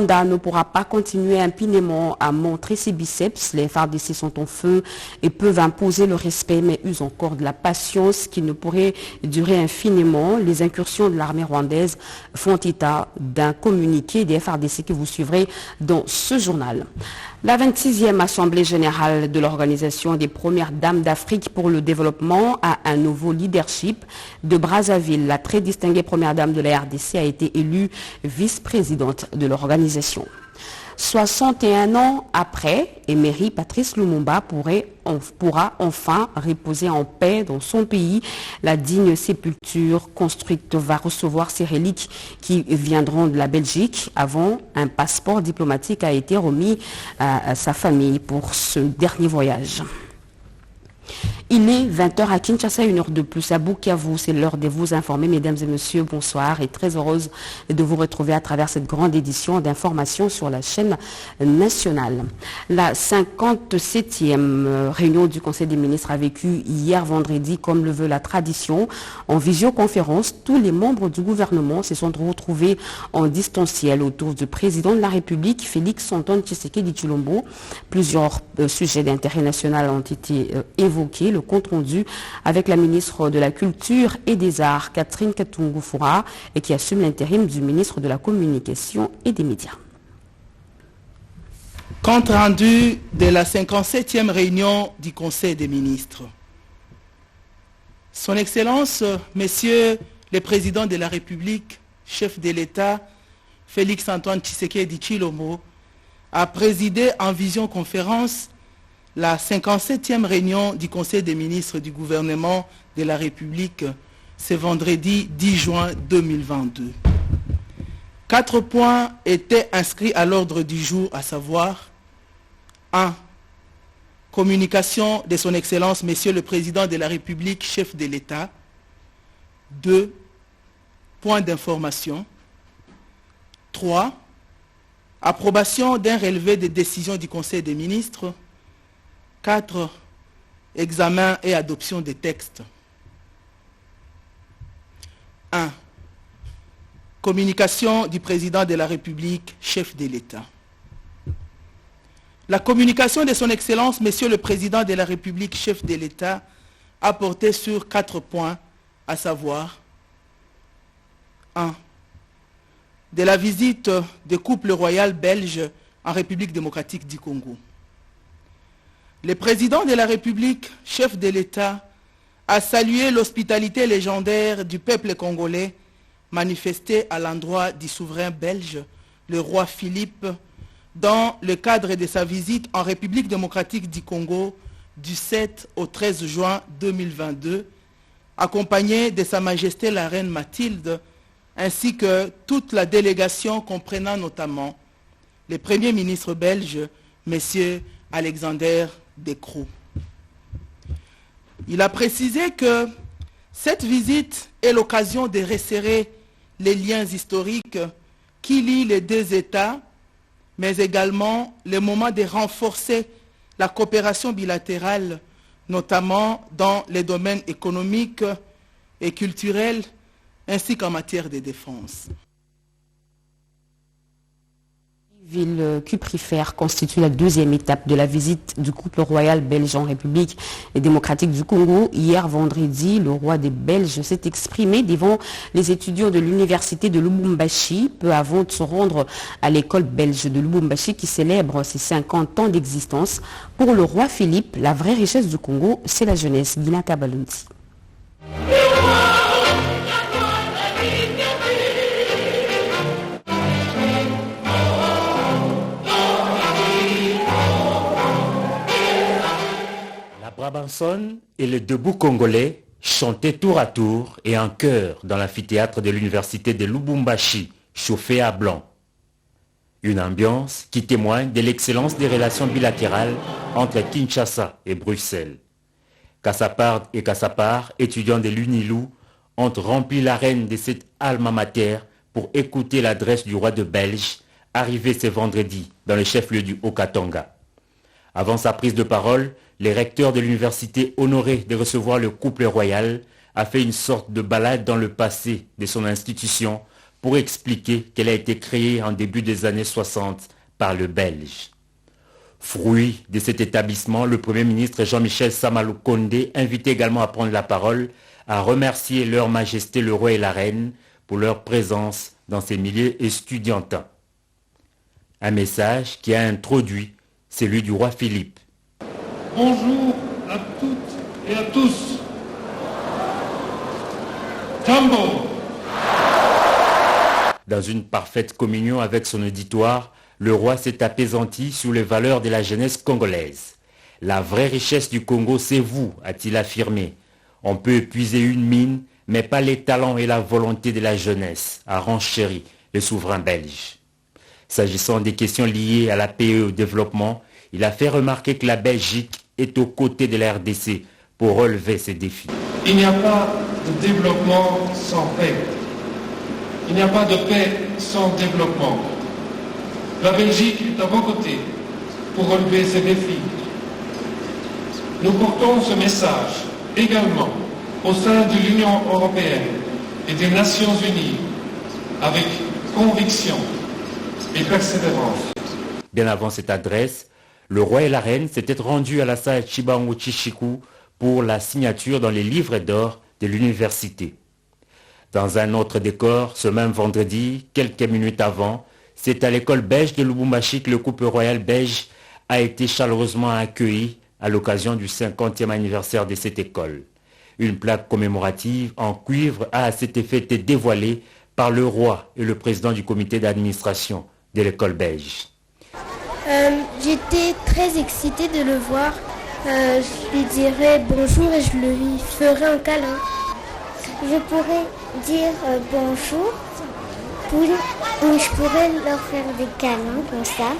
Rwanda ne pourra pas continuer impunément à montrer ses biceps. Les FARDC sont en feu et peuvent imposer le respect, mais usent encore de la patience qui ne pourrait durer infiniment. Les incursions de l'armée rwandaise font état d'un communiqué des FARDC que vous suivrez dans ce journal. La 26e Assemblée générale de l'Organisation des Premières Dames d'Afrique pour le développement a un nouveau leadership. De Brazzaville, la très distinguée Première Dame de la RDC a été élue vice-présidente de l'organisation. 61 ans après, Emery Patrice Lumumba pourra enfin reposer en paix dans son pays. La digne sépulture construite va recevoir ses reliques qui viendront de la Belgique. Avant, un passeport diplomatique a été remis à sa famille pour ce dernier voyage. Il est 20h à Kinshasa, 1 heure de plus à Bukavu. C'est l'heure de vous informer, mesdames et messieurs. Bonsoir et très heureuse de vous retrouver à travers cette grande édition d'information sur la chaîne nationale. La 57e réunion du Conseil des ministres a vécu hier vendredi, comme le veut la tradition. En visioconférence, tous les membres du gouvernement se sont retrouvés en distanciel autour du président de la République, Félix Antoine Tshisekedi Tshilombo. Plusieurs sujets d'intérêt national ont été évoqués. Le compte rendu avec la ministre de la Culture et des Arts, Catherine Katungu-Foura, et qui assume l'intérim du ministre de la Communication et des Médias. Compte rendu de la 57e réunion du Conseil des ministres. Son Excellence, Messieurs le Président de la République, chef de l'État, Félix Antoine Tshisekedi Tshilombo, a présidé en visioconférence la 57e réunion du Conseil des ministres du gouvernement de la République ce vendredi 10 juin 2022. 4 points étaient inscrits à l'ordre du jour, à savoir 1. Communication de son Excellence, Monsieur le Président de la République, chef de l'État. 2. Point d'information. 3. Approbation d'un relevé des décisions du Conseil des ministres. 4. Examen et adoption des textes. 1. Communication du Président de la République, chef de l'État. La communication de son Excellence, Monsieur le Président de la République, chef de l'État, a porté sur 4 points, à savoir 1. De la visite du couple royal belge en République démocratique du Congo. Le président de la République, chef de l'État, a salué l'hospitalité légendaire du peuple congolais manifestée à l'endroit du souverain belge, le roi Philippe, dans le cadre de sa visite en République démocratique du Congo du 7 au 13 juin 2022, accompagné de Sa Majesté la Reine Mathilde, ainsi que toute la délégation comprenant notamment le Premier ministre belge, M. Alexander De Croo. Il a précisé que cette visite est l'occasion de resserrer les liens historiques qui lient les deux États, mais également le moment de renforcer la coopération bilatérale, notamment dans les domaines économiques et culturels, ainsi qu'en matière de défense. Ville cuprifère constitue la 2e étape de la visite du couple royal belge en République démocratique du Congo. Hier vendredi, le roi des Belges s'est exprimé devant les étudiants de l'université de Lubumbashi, peu avant de se rendre à l'école belge de Lubumbashi qui célèbre ses 50 ans d'existence. Pour le roi Philippe, la vraie richesse du Congo, c'est la jeunesse. Guina Kabalunti. Brabanson et les debout congolais chantaient tour à tour et en chœur dans l'amphithéâtre de l'université de Lubumbashi, chauffé à blanc. Une ambiance qui témoigne de l'excellence des relations bilatérales entre Kinshasa et Bruxelles. Kassapard et Kassapard, étudiants de l'UNILU, ont rempli l'arène de cette alma mater pour écouter l'adresse du roi de Belge, arrivé ce vendredi dans le chef-lieu du Haut-Katanga. Avant sa prise de parole, le recteur de l'université, honoré de recevoir le couple royal, a fait une sorte de balade dans le passé de son institution pour expliquer qu'elle a été créée en début des années 60 par le Belge. Fruit de cet établissement, le Premier ministre Jean-Michel Sama Lukonde invite également à prendre la parole, à remercier leur Majesté le Roi et la Reine pour leur présence dans ces milieux estudiantins. Un message qui a introduit celui du roi Philippe. Bonjour à toutes et à tous. Jambo. Dans une parfaite communion avec son auditoire, le roi s'est apaisanti sur les valeurs de la jeunesse congolaise. La vraie richesse du Congo, c'est vous, a-t-il affirmé. On peut épuiser une mine, mais pas les talents et la volonté de la jeunesse, a renchéri le souverain belge. S'agissant des questions liées à la paix et au développement, il a fait remarquer que la Belgique est aux côtés de la RDC pour relever ces défis. Il n'y a pas de développement sans paix. Il n'y a pas de paix sans développement. La Belgique est à vos côtés pour relever ces défis. Nous portons ce message également au sein de l'Union européenne et des Nations unies avec conviction et persévérance. Bien avant cette adresse, le roi et la reine s'étaient rendus à la salle Chibangu Chishiku pour la signature dans les livres d'or de l'université. Dans un autre décor, ce même vendredi, quelques minutes avant, c'est à l'école belge de Lubumbashi que le couple royal belge a été chaleureusement accueilli à l'occasion du 50e anniversaire de cette école. Une plaque commémorative en cuivre a à cet effet été dévoilée par le roi et le président du comité d'administration de l'école belge. J'étais très excitée de le voir. Je lui dirais bonjour et je lui ferai un câlin. Je pourrais dire bonjour, ou je pourrais leur faire des câlins comme ça.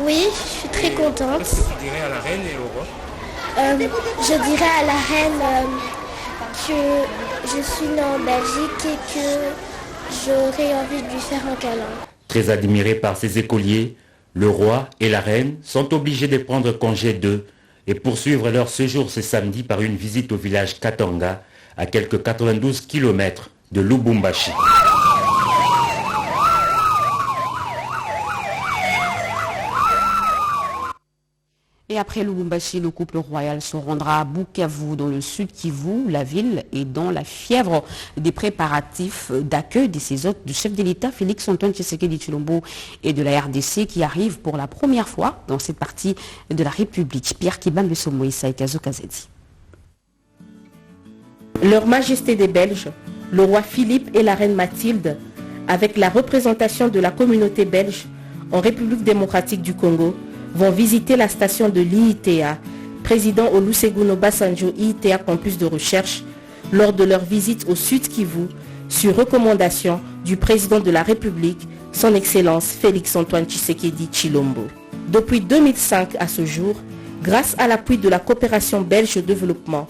Oui, je suis très contente. Qu'est-ce que tu dirais à la reine et au roi? Je dirais à la reine que je suis née en Belgique et que j'aurais envie de lui faire un câlin. Très admirés par ces écoliers, le roi et la reine sont obligés de prendre congé d'eux et poursuivre leur séjour ce samedi par une visite au village Katanga, à quelques 92 km de Lubumbashi. Et après Lubumbashi, le couple royal se rendra à Bukavu, dans le sud Kivu. La ville est dans la fièvre des préparatifs d'accueil de ses hôtes du chef de l'État, Félix Antoine Tshisekedi Tshilombo, et de la RDC qui arrivent pour la première fois dans cette partie de la République. Pierre Kibambe Somoïsa et Kazo Kazedi. Leur Majesté des Belges, le roi Philippe et la reine Mathilde, avec la représentation de la communauté belge en République démocratique du Congo, vont visiter la station de l'IITA, président Olusegun Obasanjo IITA Campus de recherche, lors de leur visite au Sud Kivu, sur recommandation du président de la République, son Excellence Félix Antoine Tshisekedi Tshilombo. Depuis 2005 à ce jour, grâce à l'appui de la coopération belge de développement,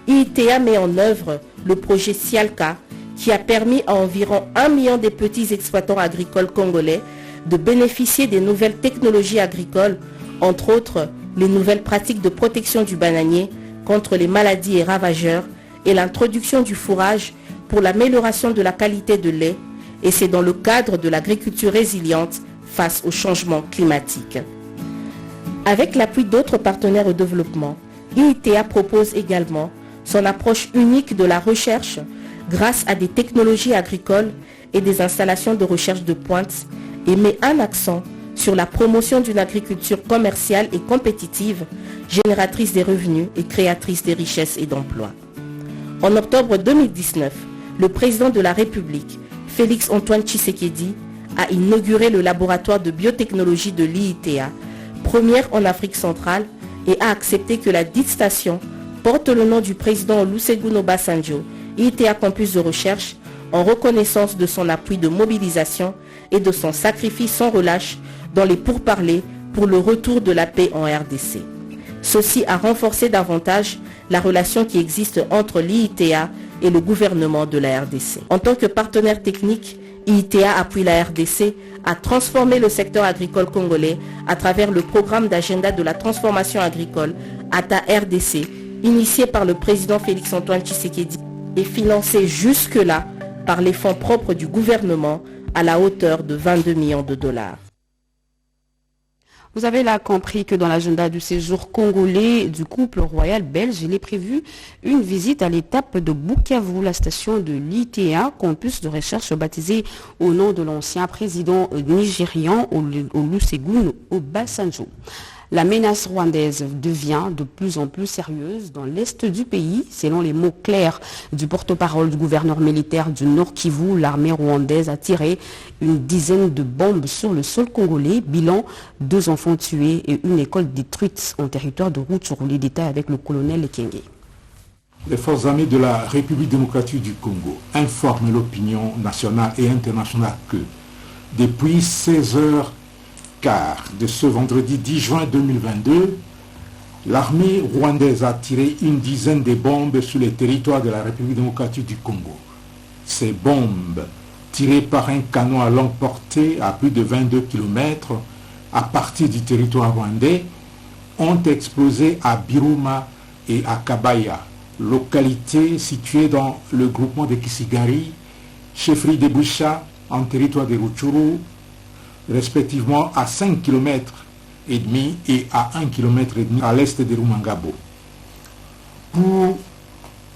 IITA met en œuvre le projet Sialka, qui a permis à environ 1 million de petits exploitants agricoles congolais de bénéficier des nouvelles technologies agricoles, entre autres les nouvelles pratiques de protection du bananier contre les maladies et ravageurs et l'introduction du fourrage pour l'amélioration de la qualité de lait, et c'est dans le cadre de l'agriculture résiliente face au changement climatique. Avec l'appui d'autres partenaires au développement, IITA propose également son approche unique de la recherche grâce à des technologies agricoles et des installations de recherche de pointe, et met un accent sur la promotion d'une agriculture commerciale et compétitive, génératrice des revenus et créatrice des richesses et d'emplois. En octobre 2019, le président de la République, Félix Antoine Tshisekedi, a inauguré le laboratoire de biotechnologie de l'IITA, première en Afrique centrale, et a accepté que la dite station porte le nom du président Olusegun Obasanjo, IITA Campus de recherche, en reconnaissance de son appui de mobilisation et de son sacrifice sans relâche dans les pourparlers pour le retour de la paix en RDC. Ceci a renforcé davantage la relation qui existe entre l'IITA et le gouvernement de la RDC. En tant que partenaire technique, IITA appuie la RDC à transformer le secteur agricole congolais à travers le programme d'agenda de la transformation agricole ATA RDC, initié par le président Félix Antoine Tshisekedi et financé jusque-là par les fonds propres du gouvernement à la hauteur de 22 millions de dollars. Vous avez là compris que dans l'agenda du séjour congolais du couple royal belge, il est prévu une visite à l'étape de Bukavu, la station de l'ITA, campus de recherche baptisé au nom de l'ancien président nigérian Olusegun Obasanjo. La menace rwandaise devient de plus en plus sérieuse dans l'est du pays. Selon les mots clairs du porte-parole du gouverneur militaire du Nord Kivu, l'armée rwandaise a tiré une dizaine de bombes sur le sol congolais. Bilan, 2 enfants tués et une école détruite en territoire de Rutshuru. Les détails avec le colonel Ekenge. Les forces armées de la République démocratique du Congo informent l'opinion nationale et internationale que depuis 16h15 de ce vendredi 10 juin 2022, l'armée rwandaise a tiré une dizaine de bombes sur les territoires de la République démocratique du Congo. Ces bombes, tirées par un canon à longue portée à plus de 22 km à partir du territoire rwandais, ont explosé à Biruma et à Kabaya, localités situées dans le groupement de Kisigari, chefferie de Boucha en territoire de Rutshuru, respectivement à 5 km et demi et à 1 km et demi à l'est de Rumangabo. Pour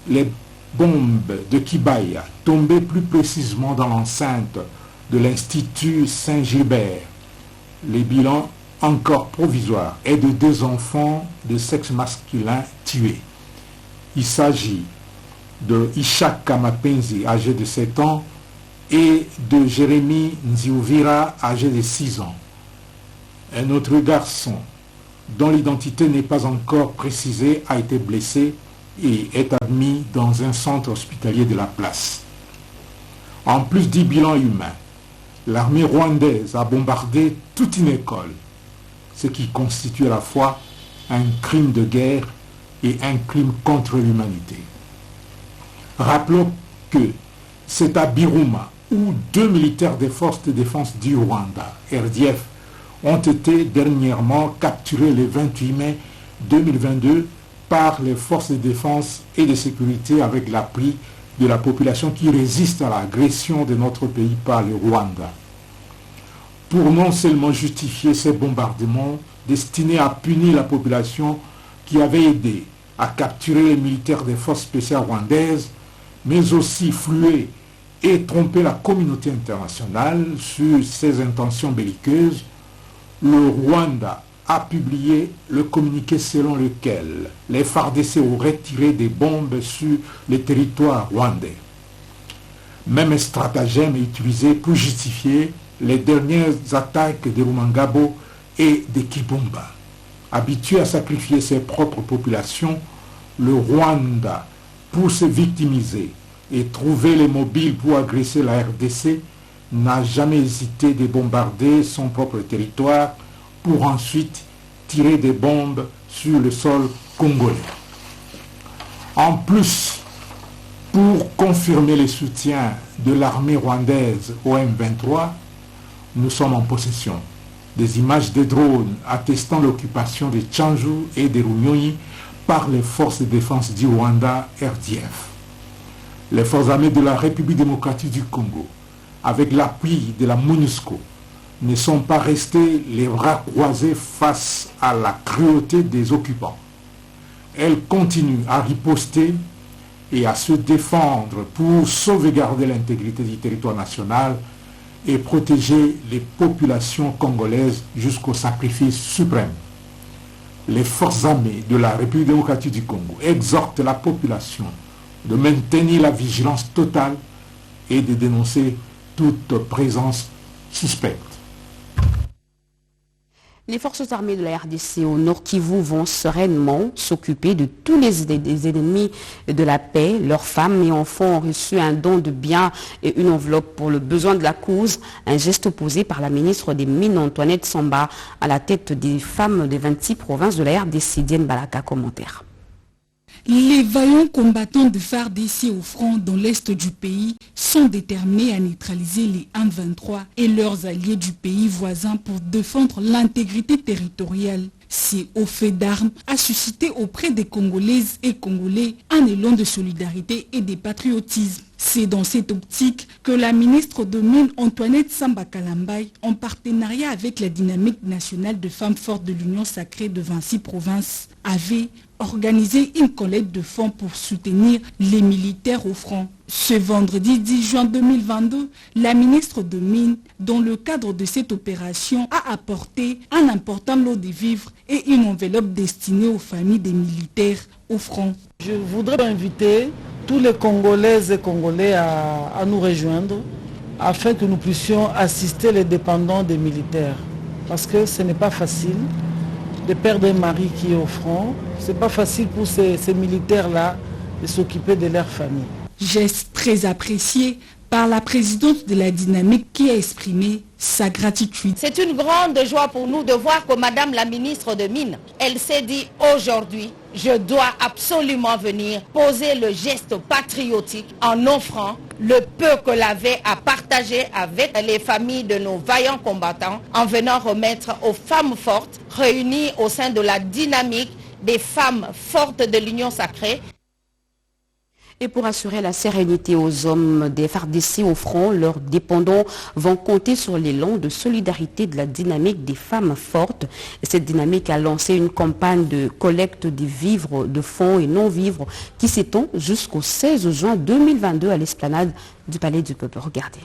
les bombes de Kibaya, tombées plus précisément dans l'enceinte de l'Institut Saint-Gilbert, les bilans encore provisoires est de 2 enfants de sexe masculin tués. Il s'agit de Ishaka Mapenzi, âgé de 7 ans, et de Jérémy Nziouvira, âgé de 6 ans. Un autre garçon, dont l'identité n'est pas encore précisée, a été blessé et est admis dans un centre hospitalier de la place. En plus du bilan humain, l'armée rwandaise a bombardé toute une école, ce qui constitue à la fois un crime de guerre et un crime contre l'humanité. Rappelons que c'est à Biruma où 2 militaires des forces de défense du Rwanda, RDF, ont été dernièrement capturés le 28 mai 2022 par les forces de défense et de sécurité avec l'appui de la population qui résiste à l'agression de notre pays par le Rwanda. Pour non seulement justifier ces bombardements destinés à punir la population qui avait aidé à capturer les militaires des forces spéciales rwandaises, mais aussi flouer et tromper la communauté internationale sur ses intentions belliqueuses, le Rwanda a publié le communiqué selon lequel les FARDC auraient tiré des bombes sur le territoire rwandais. Même stratagème est utilisé pour justifier les dernières attaques de Rumangabo et de Kibumba. Habitué à sacrifier ses propres populations, le Rwanda, pour se victimiser et trouver les mobiles pour agresser la RDC, n'a jamais hésité de bombarder son propre territoire pour ensuite tirer des bombes sur le sol congolais. En plus, pour confirmer le soutien de l'armée rwandaise au M23, nous sommes en possession des images de drones attestant l'occupation de Tchanzu et de Runyonyi par les forces de défense du Rwanda, RDF. Les forces armées de la République démocratique du Congo, avec l'appui de la MONUSCO, ne sont pas restées les bras croisés face à la cruauté des occupants. Elles continuent à riposter et à se défendre pour sauvegarder l'intégrité du territoire national et protéger les populations congolaises jusqu'au sacrifice suprême. Les forces armées de la République démocratique du Congo exhortent la population de maintenir la vigilance totale et de dénoncer toute présence suspecte. Les forces armées de la RDC au Nord Kivu vont sereinement s'occuper de tous les ennemis de la paix. Leurs femmes et enfants ont reçu un don de biens et une enveloppe pour le besoin de la cause. Un geste opposé par la ministre des Mines Antoinette Samba à la tête des femmes des 26 provinces de la RDC. Diane Balaka, commentaire. Les vaillants combattants de FARDC au front dans l'est du pays sont déterminés à neutraliser les M23 et leurs alliés du pays voisin pour défendre l'intégrité territoriale. Ce haut fait d'armes a suscité auprès des Congolaises et Congolais un élan de solidarité et de patriotisme. C'est dans cette optique que la ministre de Mines Antoinette Samba Kalambay, en partenariat avec la dynamique nationale de femmes fortes de l'Union sacrée de 26 provinces, avait organisé une collecte de fonds pour soutenir les militaires au front. Ce vendredi 10 juin 2022, la ministre de Mines, dans le cadre de cette opération, a apporté un important lot de vivres et une enveloppe destinée aux familles des militaires au front. Je voudrais inviter tous les Congolaises et Congolais à nous rejoindre afin que nous puissions assister les dépendants des militaires. Parce que ce n'est pas facile de perdre un mari qui est au front. Ce n'est pas facile pour ces militaires-là de s'occuper de leur famille. Geste très apprécié par la présidente de la dynamique qui a exprimé sa gratitude. C'est une grande joie pour nous de voir que Madame la ministre de Mines, elle s'est dit aujourd'hui, je dois absolument venir poser le geste patriotique en offrant le peu que l'avait à partager avec les familles de nos vaillants combattants en venant remettre aux femmes fortes réunies au sein de la dynamique des femmes fortes de l'Union sacrée. Et pour assurer la sérénité aux hommes des FARDC au front, leurs dépendants vont compter sur l'élan de solidarité de la dynamique des femmes fortes. Et cette dynamique a lancé une campagne de collecte des vivres, de fonds et non-vivres qui s'étend jusqu'au 16 juin 2022 à l'esplanade du Palais du Peuple. Regardez.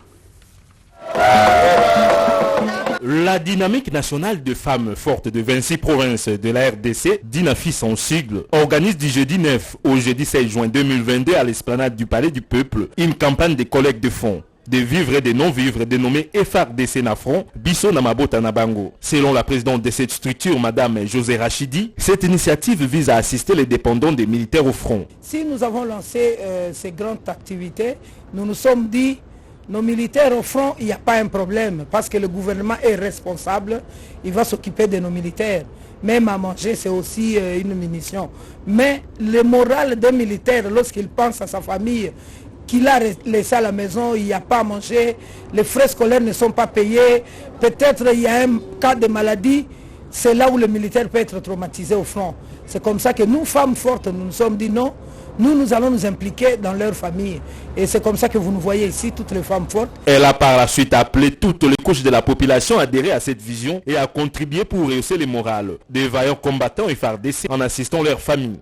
La dynamique nationale de femmes fortes de 26 provinces de la RDC, DINAFI en sigle, organise du jeudi 9 au jeudi 16 juin 2022 à l'esplanade du Palais du Peuple une campagne de collecte de fonds, de vivres et de non-vivres dénommée FARDC Nafron, Bisso Namabota Nabango. Selon la présidente de cette structure, Madame José Rachidi, cette initiative vise à assister les dépendants des militaires au front. Si nous avons lancé ces grandes activités, nous nous sommes dit nos militaires au front, il n'y a pas un problème parce que le gouvernement est responsable, il va s'occuper de nos militaires. Même à manger, c'est aussi une munition. Mais le moral d'un militaire, lorsqu'il pense à sa famille, qu'il a laissé à la maison, il n'y a pas à manger, les frais scolaires ne sont pas payés, peut-être il y a un cas de maladie, c'est là où le militaire peut être traumatisé au front. C'est comme ça que nous, femmes fortes, nous nous sommes dit non. Nous allons nous impliquer dans leur famille. Et c'est comme ça que vous nous voyez ici, toutes les femmes fortes. Elle a par la suite appelé toutes les couches de la population à adhérer à cette vision et à contribuer pour rehausser le moral des vaillants combattants et FARDC en assistant leur famille.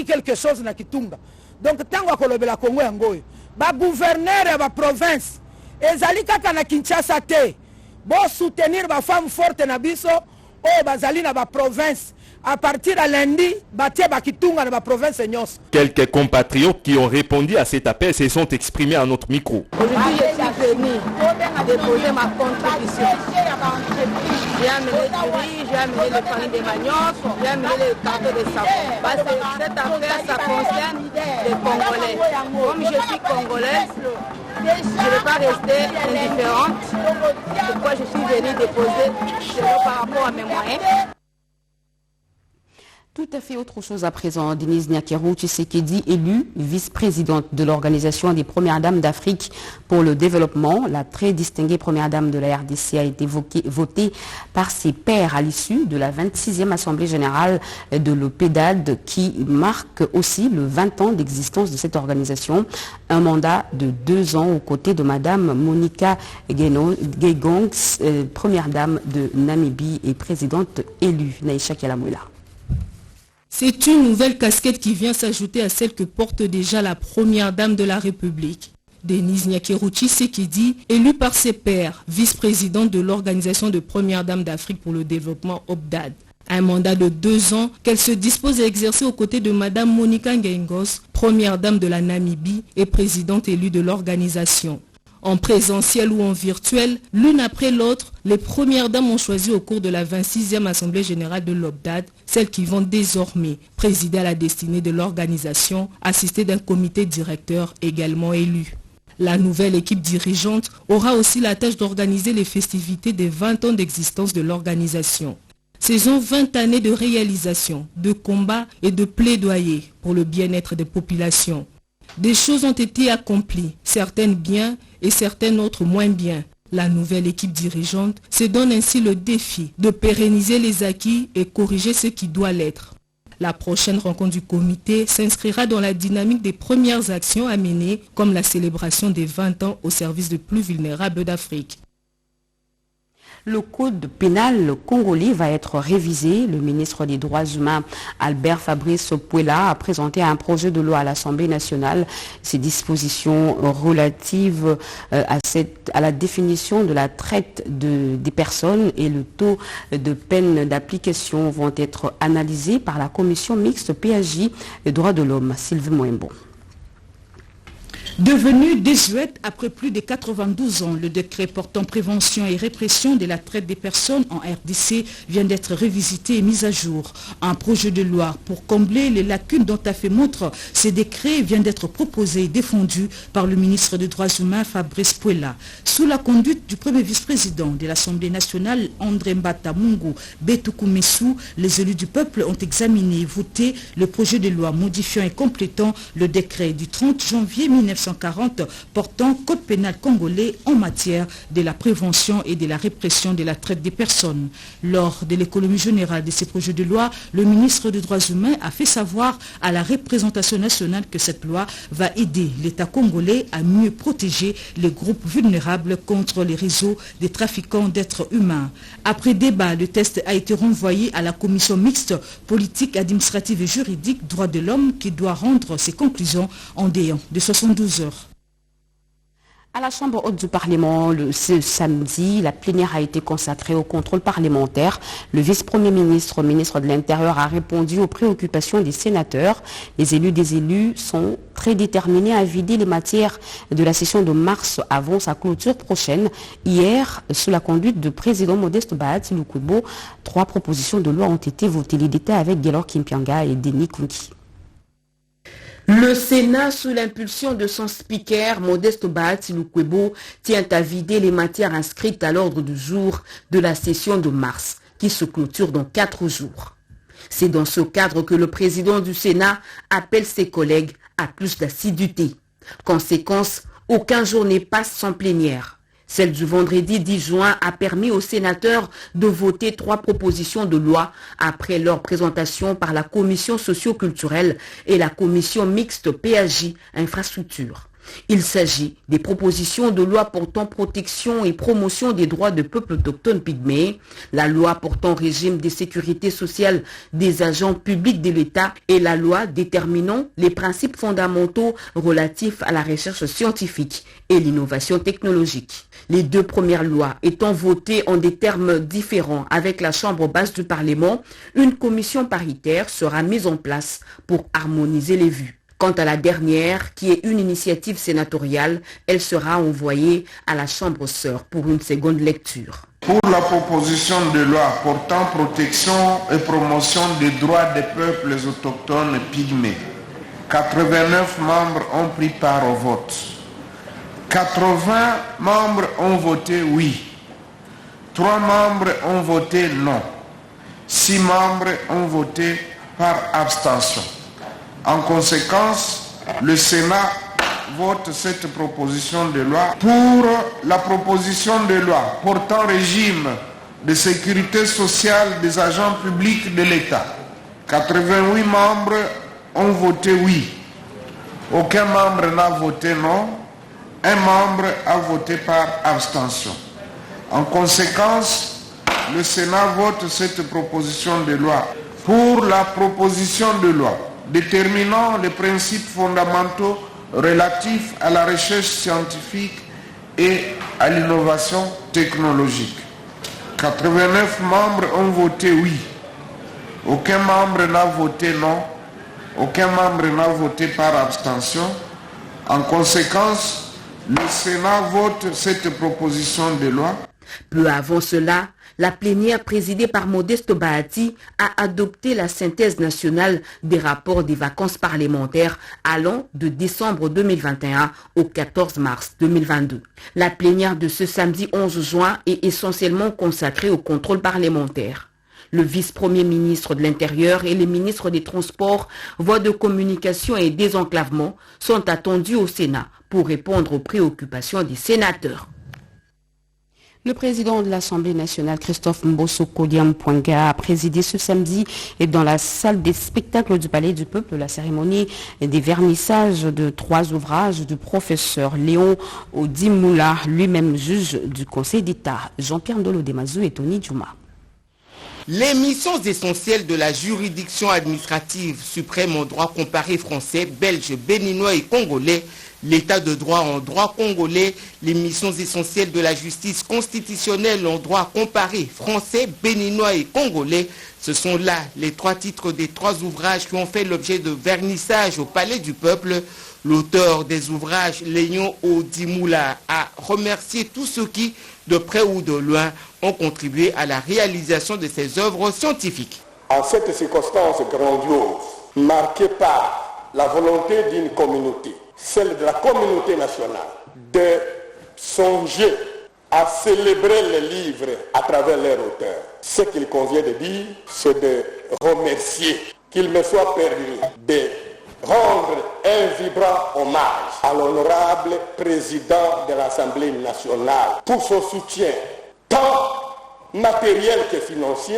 Quelque chose na kitunga. Donc tango kolobela Congo yango. Ba gouverneur ba province ezali kaka na Kinshasa te. Bo soutenir ba femme forte na biso. À partir de lundi, quelques compatriotes qui ont répondu à cet appel se sont exprimés à notre micro. Aujourd'hui, je suis venu déposer ma contribution. J'ai amené du riz, j'ai amené le panier de manioc, j'ai amené le carton de savon. Parce que cette affaire, ça concerne les Congolais. Comme je suis congolaise, je ne vais pas rester indifférente. C'est pourquoi je suis venue déposer par rapport à mes moyens. Tout à fait autre chose à présent. Denise Nyakeru Tshisekedi, élue vice-présidente de l'Organisation des Premières Dames d'Afrique pour le développement. La très distinguée Première Dame de la RDC a été votée par ses pairs à l'issue de la 26e Assemblée Générale de l'OPEDAD qui marque aussi le 20 ans d'existence de cette organisation. Un mandat de 2 ans aux côtés de Madame Monica Geigongs, Première Dame de Namibie et présidente élue. Naïcha Kialamouila. C'est une nouvelle casquette qui vient s'ajouter à celle que porte déjà la première dame de la République. Denise Nyakeru Tshisekedi, élue par ses pairs, vice-présidente de l'Organisation de Premières Dames d'Afrique pour le développement OPDAD. Un mandat de 2 ans qu'elle se dispose à exercer aux côtés de Madame Monica Geigongs, première dame de la Namibie et présidente élue de l'organisation. En présentiel ou en virtuel, l'une après l'autre, les premières dames ont choisi au cours de la 26e Assemblée Générale de l'OPDAD, celles qui vont désormais présider à la destinée de l'organisation, assistées d'un comité directeur également élu. La nouvelle équipe dirigeante aura aussi la tâche d'organiser les festivités des 20 ans d'existence de l'organisation. Ces ont 20 années de réalisation, de combat et de plaidoyer pour le bien-être des populations. Des choses ont été accomplies, certaines bien et certaines autres moins bien. La nouvelle équipe dirigeante se donne ainsi le défi de pérenniser les acquis et corriger ce qui doit l'être. La prochaine rencontre du comité s'inscrira dans la dynamique des premières actions à mener, comme la célébration des 20 ans au service des plus vulnérables d'Afrique. Le code pénal congolais va être révisé. Le ministre des Droits humains, Albert Fabrice Puela, a présenté un projet de loi à l'Assemblée nationale. Ces dispositions relatives à la définition de la traite des personnes et le taux de peine d'application vont être analysés par la commission mixte PAJ et droits de l'homme. Sylvie Moembo. Devenu désuète après plus de 92 ans, le décret portant prévention et répression de la traite des personnes en RDC vient d'être révisité et mis à jour. Un projet de loi pour combler les lacunes dont a fait montre ce décret vient d'être proposé et défendu par le ministre des Droits humains Fabrice Puela. Sous la conduite du premier vice-président de l'Assemblée nationale André Mbata Mungu Betoukoumessou, les élus du peuple ont examiné et voté le projet de loi modifiant et complétant le décret du 30 janvier 1940 portant code pénal congolais en matière de la prévention et de la répression de la traite des personnes. Lors de l'économie générale de ces projets de loi, le ministre des Droits humains a fait savoir à la représentation nationale que cette loi va aider l'État congolais à mieux protéger les groupes vulnérables contre les réseaux des trafiquants d'êtres humains. Après débat, le texte a été renvoyé à la commission mixte politique, administrative et juridique droits de l'homme qui doit rendre ses conclusions en délai de 72 heures. À la Chambre haute du Parlement, ce samedi, la plénière a été consacrée au contrôle parlementaire. Le vice-premier ministre, ministre de l'Intérieur, a répondu aux préoccupations des sénateurs. Les élus des élus sont très déterminés à vider les matières de la session de mars avant sa clôture prochaine. Hier, sous la conduite du président Modeste Bahati Lukwebo, 3 propositions de loi ont été votées. Les détails avec Gaylor Kimpianga et Denis Kunki. Le Sénat, sous l'impulsion de son speaker, Modeste Bahati Lukwebo, tient à vider les matières inscrites à l'ordre du jour de la session de mars, qui se clôture dans 4 jours. C'est dans ce cadre que le président du Sénat appelle ses collègues à plus d'assiduité. Conséquence, aucun jour ne passe sans plénière. Celle du vendredi 10 juin a permis aux sénateurs de voter 3 propositions de loi après leur présentation par la commission socio-culturelle et la commission mixte PAJ Infrastructure. Il s'agit des propositions de loi portant protection et promotion des droits de peuples autochtones pygméens, la loi portant régime de sécurité sociale des agents publics de l'État et la loi déterminant les principes fondamentaux relatifs à la recherche scientifique et l'innovation technologique. Les 2 premières lois étant votées en des termes différents avec la Chambre basse du Parlement, une commission paritaire sera mise en place pour harmoniser les vues. Quant à la dernière, qui est une initiative sénatoriale, elle sera envoyée à la Chambre sœur pour une seconde lecture. Pour la proposition de loi portant protection et promotion des droits des peuples autochtones pygmées, 89 membres ont pris part au vote. 80 membres ont voté oui. 3 membres ont voté non. 6 membres ont voté par abstention. En conséquence, le Sénat vote cette proposition de loi pour la proposition de loi portant régime de sécurité sociale des agents publics de l'État. 88 membres ont voté oui. Aucun membre n'a voté non. Un membre a voté par abstention. En conséquence, le Sénat vote cette proposition de loi pour la proposition de loi déterminant les principes fondamentaux relatifs à la recherche scientifique et à l'innovation technologique. 89 membres ont voté oui. Aucun membre n'a voté non. Aucun membre n'a voté par abstention. En conséquence, le Sénat vote cette proposition de loi. Peu avant cela, la plénière présidée par Modeste Bahati a adopté la synthèse nationale des rapports des vacances parlementaires allant de décembre 2021 au 14 mars 2022. La plénière de ce samedi 11 juin est essentiellement consacrée au contrôle parlementaire. Le vice-premier ministre de l'Intérieur et les ministres des Transports, Voies de communication et désenclavement sont attendus au Sénat pour répondre aux préoccupations des sénateurs. Le président de l'Assemblée nationale, Christophe Mbosso Kodiam-Poinga, a présidé ce samedi dans la salle des spectacles du Palais du Peuple la cérémonie des vernissages de 3 ouvrages du professeur Léon Odimoula, lui-même juge du Conseil d'État. Jean-Pierre Ndolo Demazou et Tony Djouma. Les missions essentielles de la juridiction administrative suprême en droit comparé français, belge, béninois et congolais, l'état de droit en droit congolais, les missions essentielles de la justice constitutionnelle en droit comparé français, béninois et congolais, ce sont là les 3 titres des 3 ouvrages qui ont fait l'objet de vernissage au Palais du Peuple. L'auteur des ouvrages, Léon Odimoula, a remercié tous ceux qui, de près ou de loin, ont contribué à la réalisation de ces œuvres scientifiques. En cette circonstance grandiose, marquée par la volonté d'une communauté, celle de la communauté nationale, de songer à célébrer les livres à travers leurs auteurs. Ce qu'il convient de dire, c'est de remercier, qu'il me soit permis de rendre un vibrant hommage à l'honorable président de l'Assemblée nationale pour son soutien tant matériel que financier.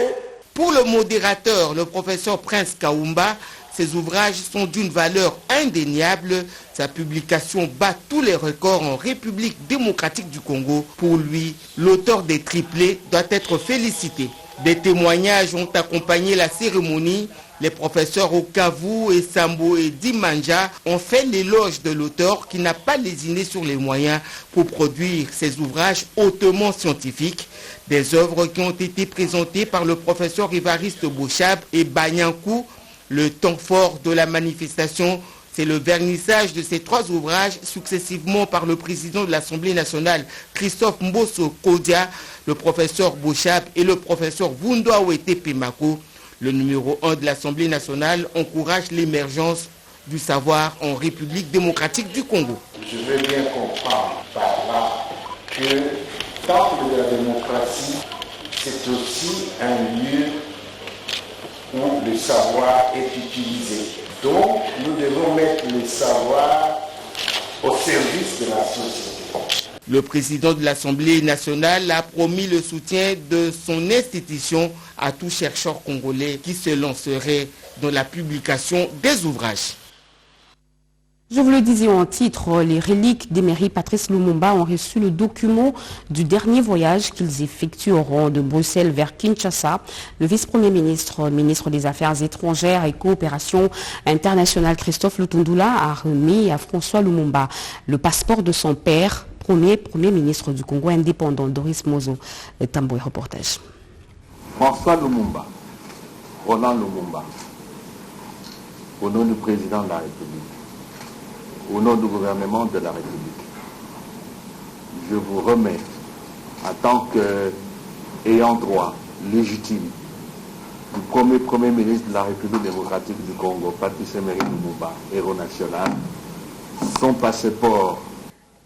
Pour le modérateur, le professeur Prince Kaoumba, ces ouvrages sont d'une valeur indéniable. Sa publication bat tous les records en République démocratique du Congo. Pour lui, l'auteur des triplés doit être félicité. Des témoignages ont accompagné la cérémonie. Les professeurs Okavu et Sambo et Dimanja ont fait l'éloge de l'auteur qui n'a pas lésiné sur les moyens pour produire ces ouvrages hautement scientifiques. Des œuvres qui ont été présentées par le professeur Évariste Bochab et Banyankou. Le temps fort de la manifestation, c'est le vernissage de ces 3 ouvrages successivement par le président de l'Assemblée nationale, Christophe Mbosso Kodia, le professeur Bochab et le professeur Vundoawete Pemako. Le numéro 1 de l'Assemblée nationale encourage l'émergence du savoir en République démocratique du Congo. Je veux bien comprendre par là que le temple de la démocratie, c'est aussi un lieu où le savoir est utilisé. Donc, nous devons mettre le savoir au service de la société. Le président de l'Assemblée nationale a promis le soutien de son institution à tout chercheur congolais qui se lancerait dans la publication des ouvrages. Je vous le disais en titre, les reliques d'Emery Patrice Lumumba ont reçu le document du dernier voyage qu'ils effectueront de Bruxelles vers Kinshasa. Le vice-premier ministre, ministre des Affaires étrangères et coopération internationale Christophe Lutundula a remis à François Lumumba le passeport de son père, premier ministre du Congo indépendant. Doris Mozo, Tamboué reportage. François Lumumba, Roland Lumumba, au nom du président de la République, au nom du gouvernement de la République, je vous remets, en tant qu'ayant droit légitime du premier ministre de la République démocratique du Congo, Patrice Emery Lumumba, héros national, son passeport.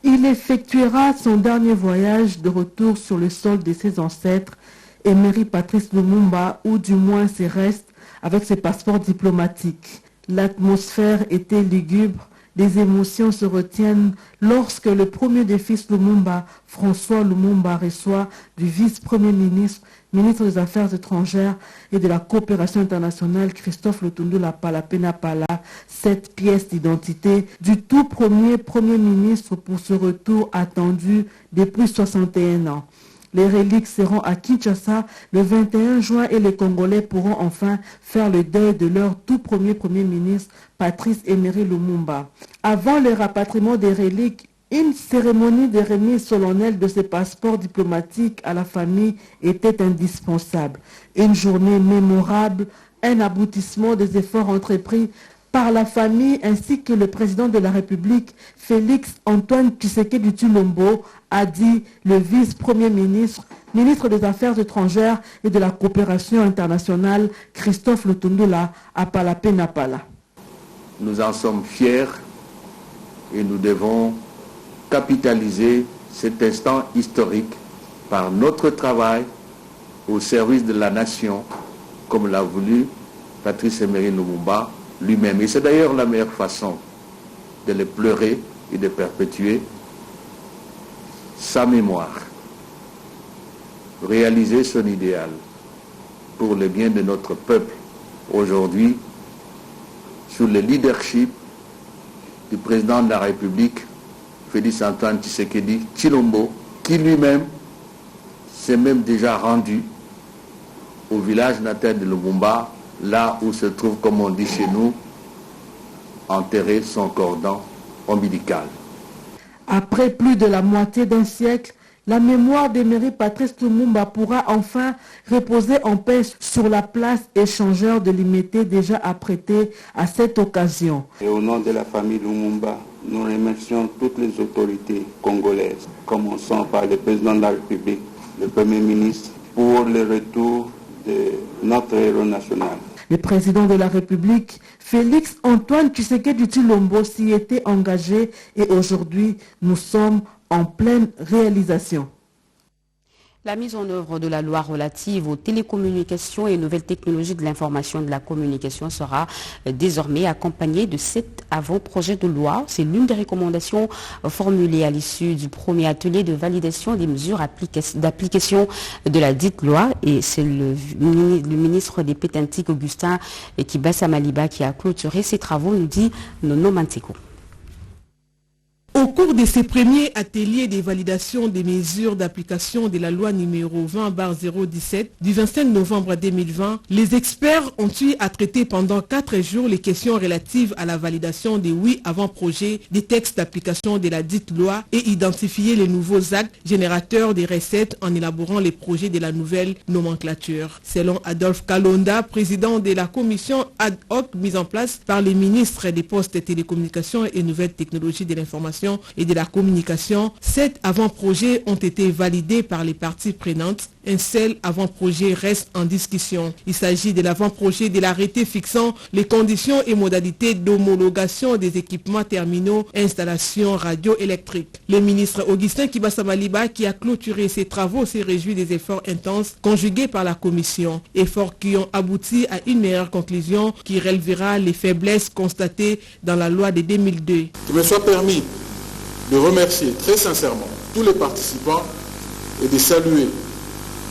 Il effectuera son dernier voyage de retour sur le sol de ses ancêtres, Emery Patrice Lumumba, ou du moins ses restes, avec ses passeports diplomatiques. L'atmosphère était lugubre. Les émotions se retiennent lorsque le premier des fils Lumumba, François Lumumba, reçoit du vice-premier ministre, ministre des Affaires étrangères et de la coopération internationale, Christophe Lutundula Palapena-Pala, cette pièce d'identité du tout premier ministre pour ce retour attendu depuis 61 ans. Les reliques seront à Kinshasa le 21 juin et les Congolais pourront enfin faire le deuil de leur tout premier ministre, Patrice Emery Lumumba. Avant le rapatriement des reliques, une cérémonie de remise solennelle de ces passeports diplomatiques à la famille était indispensable. Une journée mémorable, un aboutissement des efforts entrepris par la famille ainsi que le président de la République, Félix Antoine Tshisekedi Tshilombo, a dit le vice-premier ministre, ministre des Affaires étrangères et de la coopération internationale, Christophe Lutundula Palapena-Pala. Nous en sommes fiers et nous devons capitaliser cet instant historique par notre travail au service de la nation, comme l'a voulu Patrice Emery Lumumba lui-même. Et c'est d'ailleurs la meilleure façon de le pleurer et de perpétuer sa mémoire. réaliser son idéal pour le bien de notre peuple. Aujourd'hui, sous le leadership du président de la République, Félix Antoine Tshisekedi Tshilombo, qui lui-même s'est même déjà rendu au village natal de Lubumba, là où se trouve, comme on dit chez nous, enterré son cordon ombilical. Après plus de la moitié d'un siècle, la mémoire d'Emery Patrice Lumumba pourra enfin reposer en paix sur la place échangeur de l'Imité déjà apprêtée à cette occasion. Et au nom de la famille Lumumba, nous remercions toutes les autorités congolaises, commençant par le président de la République, le Premier ministre, pour le retour de notre héros national. Le président de la République, Félix Antoine Tshisekedi Tshilombo, s'y était engagé et aujourd'hui, nous sommes en pleine réalisation. La mise en œuvre de la loi relative aux télécommunications et nouvelles technologies de l'information et de la communication sera désormais accompagnée de 7 avant-projets de loi. C'est l'une des recommandations formulées à l'issue du premier atelier de validation des mesures d'application de la dite loi. Et c'est le ministre des Pétantiques, Augustin Kibasa Maliba, qui a clôturé ces travaux, nous dit Nono Manteko. Au cours de ces premiers ateliers de validation des mesures d'application de la loi numéro 20/017 du 25 novembre 2020, les experts ont eu à traiter pendant 4 jours les questions relatives à la validation des 8 avant-projets des textes d'application de la dite loi et identifier les nouveaux actes générateurs des recettes en élaborant les projets de la nouvelle nomenclature. Selon Adolphe Kalonda, président de la commission ad hoc mise en place par les ministres des Postes, Télécommunications et Nouvelles Technologies de l'Information et de la communication, 7 avant-projets ont été validés par les parties prenantes. Un seul avant-projet reste en discussion. Il s'agit de l'avant-projet de l'arrêté fixant les conditions et modalités d'homologation des équipements terminaux et installations radioélectriques. Le ministre Augustin Kibasa Maliba, qui a clôturé ses travaux, s'est réjoui des efforts intenses conjugués par la commission. Efforts qui ont abouti à une meilleure conclusion qui relèvera les faiblesses constatées dans la loi de 2002. Qu'il me soit permis de remercier très sincèrement tous les participants et de saluer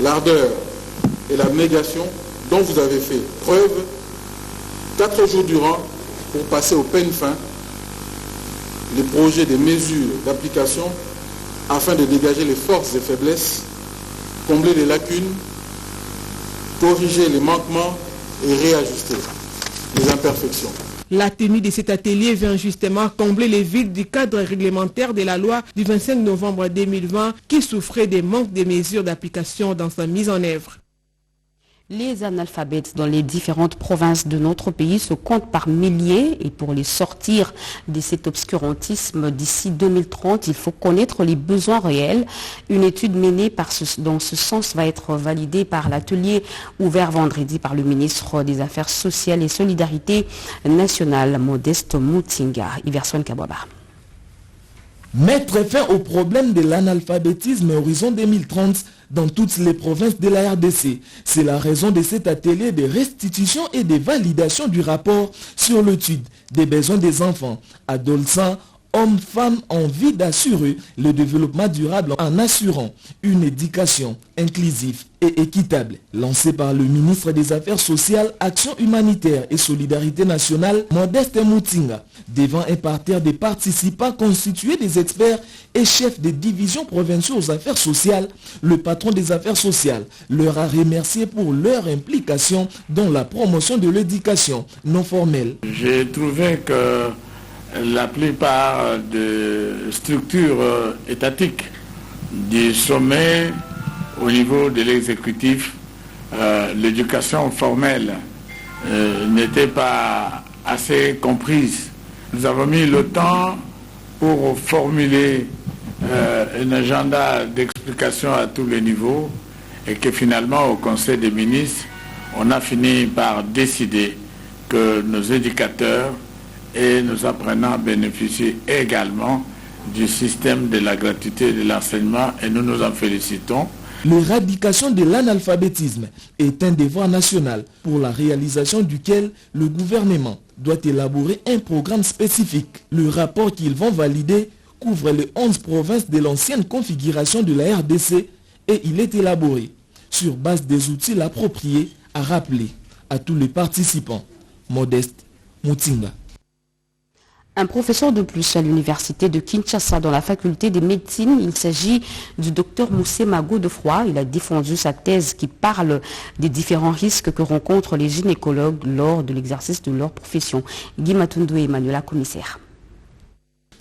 l'ardeur et l'abnégation dont vous avez fait preuve 4 jours durant pour passer au peigne fin les projets des mesures d'application afin de dégager les forces et faiblesses, combler les lacunes, corriger les manquements et réajuster les imperfections. La tenue de cet atelier vient justement combler les vides du cadre réglementaire de la loi du 25 novembre 2020 qui souffrait des manques de mesures d'application dans sa mise en œuvre. Les analphabètes dans les différentes provinces de notre pays se comptent par milliers et pour les sortir de cet obscurantisme d'ici 2030, il faut connaître les besoins réels. Une étude menée dans ce sens va être validée par l'atelier ouvert vendredi par le ministre des Affaires sociales et Solidarité nationale, Modeste Moutinga. Iverson Kabwaba. Mettre fin au problème de l'analphabétisme à horizon 2030 dans toutes les provinces de la RDC. C'est la raison de cet atelier de restitution et de validation du rapport sur l'étude des besoins des enfants, adolescents, hommes, femmes en vie d'assurer le développement durable en assurant une éducation inclusive et équitable. Lancé par le ministre des Affaires sociales, Action humanitaire et Solidarité nationale, Modeste Moutinga, devant un parterre de participants constitués des experts et chefs des divisions provinciaux aux affaires sociales, le patron des affaires sociales leur a remercié pour leur implication dans la promotion de l'éducation non formelle. J'ai trouvé que la plupart des structures étatiques du sommet au niveau de l'exécutif, l'éducation formelle n'était pas assez comprise. Nous avons mis le temps pour formuler un agenda d'explication à tous les niveaux et que finalement au Conseil des ministres, on a fini par décider que nos éducateurs et nos apprenants bénéficient également du système de la gratuité de l'enseignement et nous nous en félicitons. L'éradication de l'analphabétisme est un devoir national pour la réalisation duquel le gouvernement doit élaborer un programme spécifique. Le rapport qu'ils vont valider couvre les 11 provinces de l'ancienne configuration de la RDC et il est élaboré sur base des outils appropriés, a rappelé à tous les participants. Modeste Moutinga. Un professeur de plus à l'université de Kinshasa dans la faculté de médecine, il s'agit du docteur Moussé Mago de Froid. Il a défendu sa thèse qui parle des différents risques que rencontrent les gynécologues lors de l'exercice de leur profession. Guy Matundu et Emmanuela, commissaire.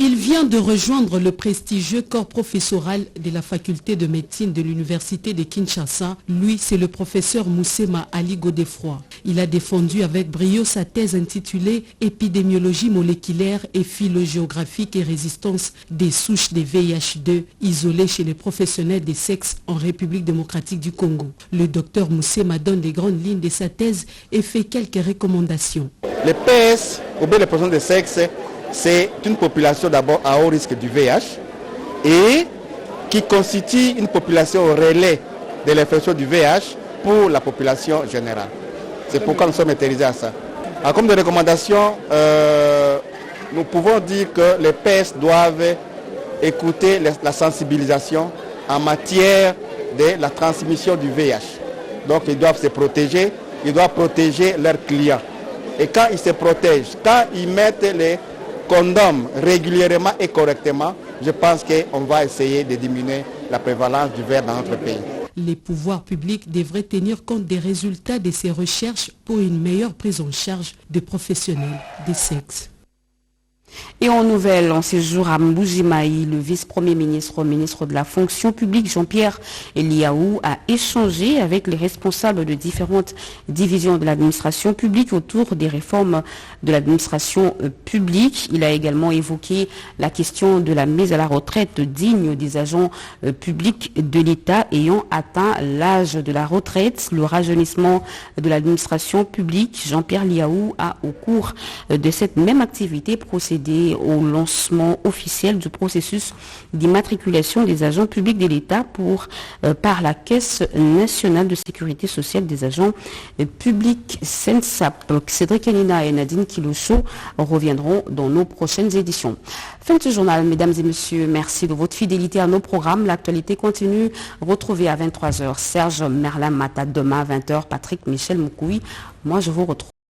Il vient de rejoindre le prestigieux corps professoral de la faculté de médecine de l'université de Kinshasa. Lui, c'est le professeur Moussema Ali Godefroy. Il a défendu avec brio sa thèse intitulée « Épidémiologie moléculaire et phylogéographique et résistance des souches des VIH2 isolées chez les professionnels des sexes en République démocratique du Congo ». Le docteur Moussema donne les grandes lignes de sa thèse et fait quelques recommandations. Les PS, ou bien les personnes de sexe, c'est une population d'abord à haut risque du VIH et qui constitue une population relais de l'infection du VIH pour la population générale. C'est pourquoi nous sommes intéressés à ça. Alors, comme des recommandations, nous pouvons dire que les PS doivent écouter la sensibilisation en matière de la transmission du VIH. Donc ils doivent se protéger, ils doivent protéger leurs clients. Et quand ils se protègent, quand ils mettent les condoms régulièrement et correctement, je pense qu'on va essayer de diminuer la prévalence du VIH dans notre pays. Les pouvoirs publics devraient tenir compte des résultats de ces recherches pour une meilleure prise en charge des professionnels des sexes. Et en nouvelle, en séjour à Mbujimaï, le vice-premier ministre, ministre de la fonction publique, Jean-Pierre Eliaou, a échangé avec les responsables de différentes divisions de l'administration publique autour des réformes de l'administration publique. Il a également évoqué la question de la mise à la retraite digne des agents publics de l'État ayant atteint l'âge de la retraite, le rajeunissement de l'administration publique. Jean-Pierre Eliaou a, au cours de cette même activité, procédé au lancement officiel du processus d'immatriculation des agents publics de l'État par la Caisse nationale de sécurité sociale des agents publics SENSAP. Cédric Enina et Nadine Kilocho reviendront dans nos prochaines éditions. Fin de ce journal, mesdames et messieurs, merci de votre fidélité à nos programmes. L'actualité continue. Retrouvez à 23h Serge Merlin Mata, demain à 20h Patrick Michel Moukoui. Moi, je vous retrouve.